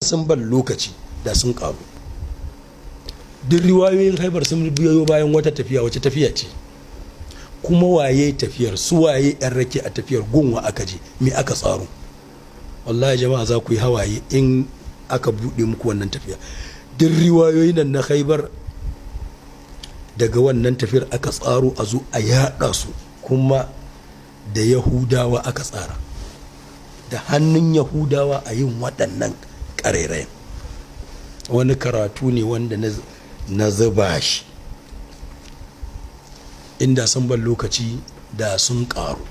sun ban lokaci da sun karu. Duk riwayoyin Khaibar sun biyo bayan wata tafiya, wace tafiya ce, kuma waye tafiyar, su waye yan rake a tafiyar, gunwa aka je, me aka tsaro. wallahi jama'a za ku yi hawaye in aka buɗe muku wannan tafiya. Duk riwayoyin nan na Khaibar daga wannan tafiyar aka tsaro a zo a yaɗa su, kuma da Yahudawa aka tsara, da hannun Yahudawa a yin waɗannan ƙarairayen. Wani karatu ne wanda na zuba shi, inda sun ban lokaci da sun ƙaru,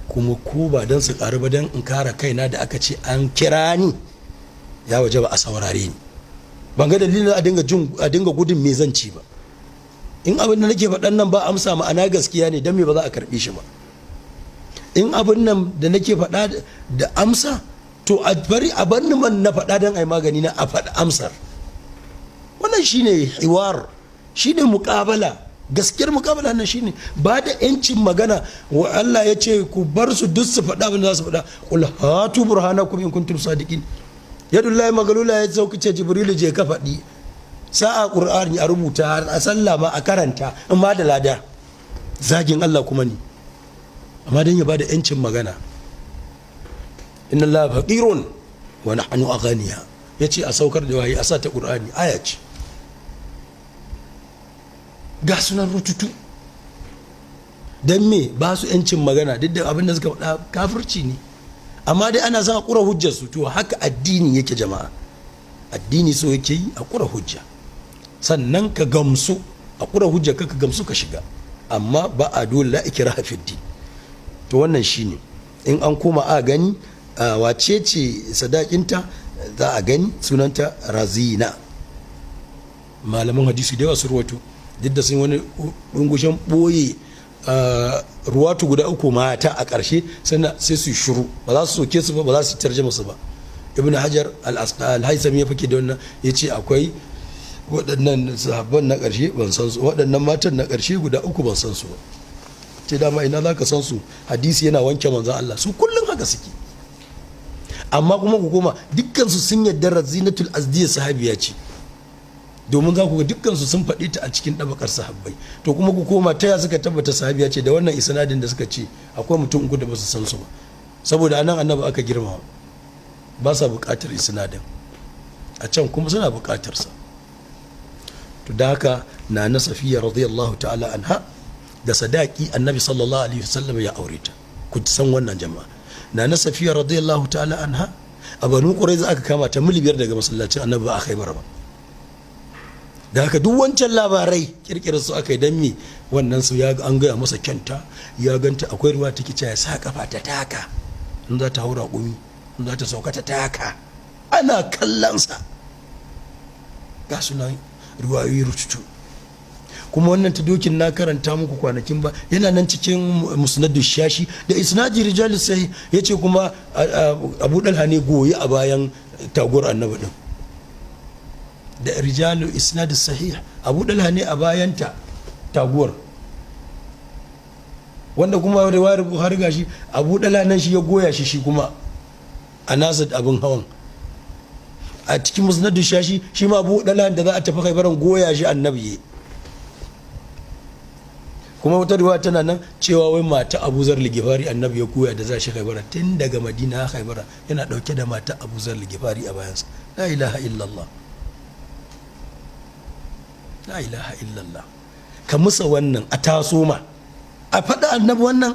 kuma ko ba don su ƙaru ba don in kara kaina da aka ce an kira ni, ya waje ba a saurare ni. Ban ga dalilin a dinga gudun me zan ci ba. In abin da nake faɗan nan ba amsa ma'ana gaskiya ne, don me ba za a karɓi shi ba. In abin nan da nake faɗa da amsa, to a bari a bar ni man na faɗa don ai magani na a faɗa amsar. Wannan shine hiwar, shine mukabala. Gaskiyar mukabala nan shine ba da yancin magana. Wa Allah ya ce ku bar su duk su faɗa abin da za su faɗa. Qul hatu burhanakum in kuntum sadiqin. Yadullahi magalula ya sauki ce Jibrilu je ka faɗi. Sa'a Qur'ani a rubuta, a sallama, a karanta, in ma da lada. Zagin Allah kuma ne. Amma dan ya ba da yancin magana. Inna Allah faqirun wa nahnu aghniya. Yace a saukar da wahayi a sa ta Qur'ani, aya ce. Ga sunan rututu. Dan me ba su yancin magana, duk da abin da suka faɗa kafirci ne. Amma dai ana son a ƙura hujjar su. To haka addini yake jama'a. Addini so yake yi a ƙura hujja, sannan ka gamsu, a ƙura hujja ka gamsu ka shiga, amma ba a dole la ikraha fi din. To wannan shine, in an koma a gani wace ce sadakinta, za a gani sunanta Razina. Malaman hadisi da yawa su ruwato, duk da sun wani rungushen ɓoye ruwatu guda uku mata a ƙarshe, sai su shiru, ba za su soke su ba, ba za su tarjama su ba. Ibn Hajar al-Haythami ya fake da wannan, ya ce akwai waɗannan sahabban na ƙarshe ban san su, waɗannan matan na ƙarshe guda uku ban san su ba. Ce dama ina za ka san su, hadisi yana wanke manzon Allah, su kullum haka suke. Amma kuma ku koma, dukkansu sun yadda Razinatul Azdiyya sahabiya ce, domin za ku ga dukkansu sun faɗi ta a cikin ɗabakar sahabbai. To kuma ku koma, ta ya suka tabbata sahabiya ce da wannan isnadin da suka ce akwai mutum uku da ba su san su ba, saboda anan annabi aka girmama, ba sa buƙatar isnadin, a can kuma suna buƙatar sa. To da haka na Safiya radiyallahu ta'ala anha da sadaki annabi sallallahu alaihi wasallam ya aure ta. Ku san wannan jama'a, na Safiya radiyallahu ta'ala anha a Banu Qurayza aka kama ta mil 5 daga masallacin annabi ba a Khaibar ba. Da haka duk wancan labarai kirkirar su aka yi, dan me wannan su ya an gaya masa kyanta, ya ganta. Akwai ruwa take cewa ya sa kafa ta taka in za ta haura kumi, in za ta sauka ta taka, ana kallonsa. Ga sunan ruwayoyi rututu. Kuma wannan ta dokin na karanta muku kwanakin ba, yana nan cikin musnadu shashi da isnadi rijalis sai yace kuma Abu Dalha ne goyi a bayan taguwar annabi din, da rijalu isnad sahih. Abu Dalha ne a bayan taguwar, wanda kuma riwayar Buhari gashi Abu Dalha nan shi ya goya shi kuma a nasa abin hawan. A cikin musnadu shashi shi ma Abu Dalha da za a tafi Khaibaran goya shi annabi. Kuma wata riwaya tana nan cewa wai mata Abu Zar Ligifari annabi ya goya da za shi Khaibara, tun daga Madina Khaibara yana dauke da mata Abu Zar Ligifari a bayansa. La ilaha illallah, la ilaha illallah. Ka musa wannan a taso ma a faɗa annabi wannan